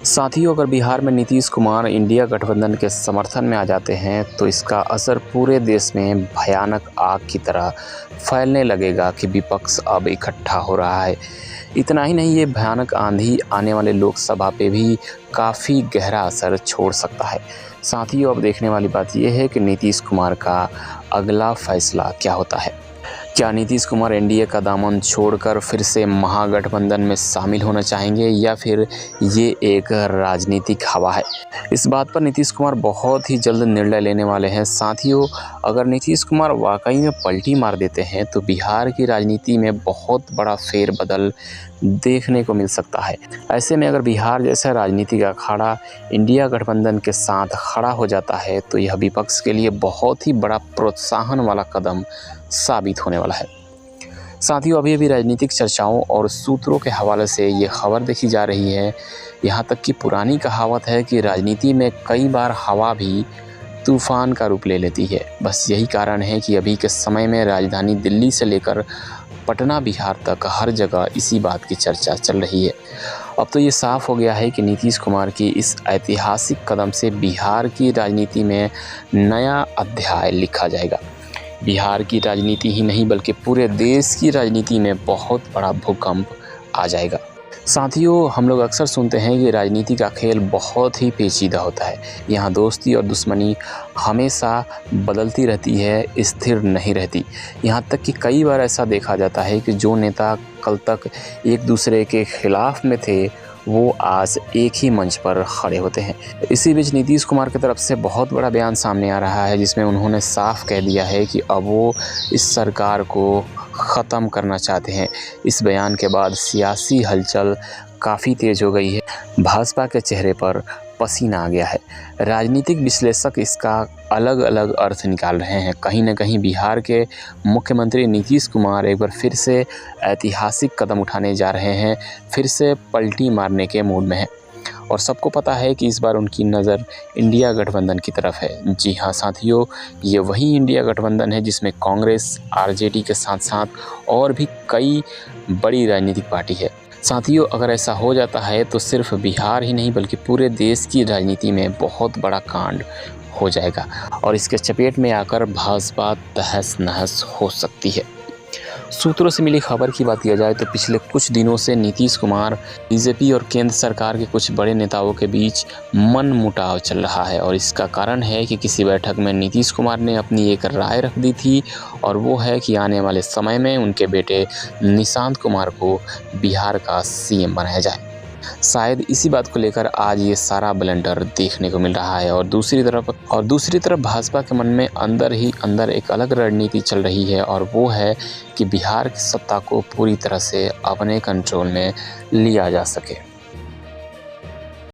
साथियों, अगर बिहार में नीतीश कुमार इंडिया गठबंधन के समर्थन में आ जाते हैं तो इसका असर पूरे देश में भयानक आग की तरह फैलने लगेगा कि विपक्ष अब इकट्ठा हो रहा है। इतना ही नहीं, ये भयानक आंधी आने वाले लोकसभा पे भी काफ़ी गहरा असर छोड़ सकता है। साथियों, अब देखने वाली बात यह है कि नीतीश कुमार का अगला फैसला क्या होता है। क्या नीतीश कुमार एनडीए का दामन छोड़कर फिर से महागठबंधन में शामिल होना चाहेंगे या फिर ये एक राजनीतिक हवा है? इस बात पर नीतीश कुमार बहुत ही जल्द निर्णय लेने वाले हैं। साथियों, अगर नीतीश कुमार वाकई में पलटी मार देते हैं तो बिहार की राजनीति में बहुत बड़ा फेरबदल देखने को मिल सकता है। ऐसे में अगर बिहार जैसा राजनीतिक अखाड़ा इंडिया गठबंधन के साथ खड़ा हो जाता है तो यह विपक्ष के लिए बहुत ही बड़ा प्रोत्साहन वाला कदम साबित होने वाला है। साथियों, अभी राजनीतिक चर्चाओं और सूत्रों के हवाले से ये खबर देखी जा रही है, यहाँ तक कि पुरानी कहावत है कि राजनीति में कई बार हवा भी तूफान का रूप ले लेती है। बस यही कारण है कि अभी के समय में राजधानी दिल्ली से लेकर पटना बिहार तक हर जगह इसी बात की चर्चा चल रही है। अब तो ये साफ हो गया है कि नीतीश कुमार की इस ऐतिहासिक कदम से बिहार की राजनीति में नया अध्याय लिखा जाएगा। बिहार की राजनीति ही नहीं बल्कि पूरे देश की राजनीति में बहुत बड़ा भूकंप आ जाएगा। साथियों, हम लोग अक्सर सुनते हैं कि राजनीति का खेल बहुत ही पेचीदा होता है। यहाँ दोस्ती और दुश्मनी हमेशा बदलती रहती है, स्थिर नहीं रहती। यहाँ तक कि कई बार ऐसा देखा जाता है कि जो नेता कल तक एक दूसरे के खिलाफ में थे वो आज एक ही मंच पर खड़े होते हैं। इसी बीच नीतीश कुमार की तरफ से बहुत बड़ा बयान सामने आ रहा है जिसमें उन्होंने साफ कह दिया है कि अब वो इस सरकार को ख़त्म करना चाहते हैं। इस बयान के बाद सियासी हलचल काफ़ी तेज़ हो गई है। भाजपा के चेहरे पर पसीना आ गया है। राजनीतिक विश्लेषक इसका अलग अलग अर्थ निकाल रहे हैं। कहीं न कहीं बिहार के मुख्यमंत्री नीतीश कुमार एक बार फिर से ऐतिहासिक कदम उठाने जा रहे हैं, फिर से पलटी मारने के मूड में हैं। और सबको पता है कि इस बार उनकी नज़र इंडिया गठबंधन की तरफ है। जी हाँ साथियों, ये वही इंडिया गठबंधन है जिसमें कांग्रेस, आरजेडी के साथ साथ और भी कई बड़ी राजनीतिक पार्टी है। साथियों, अगर ऐसा हो जाता है तो सिर्फ बिहार ही नहीं बल्कि पूरे देश की राजनीति में बहुत बड़ा कांड हो जाएगा और इसके चपेट में आकर भाजपा तहस नहस हो सकती है। सूत्रों से मिली खबर की बात किया जाए तो पिछले कुछ दिनों से नीतीश कुमार, बीजेपी और केंद्र सरकार के कुछ बड़े नेताओं के बीच मनमुटाव चल रहा है और इसका कारण है कि किसी बैठक में नीतीश कुमार ने अपनी एक राय रख दी थी और वो है कि आने वाले समय में उनके बेटे निशांत कुमार को बिहार का सीएम बनाया जाए। शायद इसी बात को लेकर आज ये सारा ब्लंडर देखने को मिल रहा है और दूसरी तरफ भाजपा के मन में अंदर ही अंदर एक अलग रणनीति चल रही है और वो है कि बिहार की सत्ता को पूरी तरह से अपने कंट्रोल में लिया जा सके।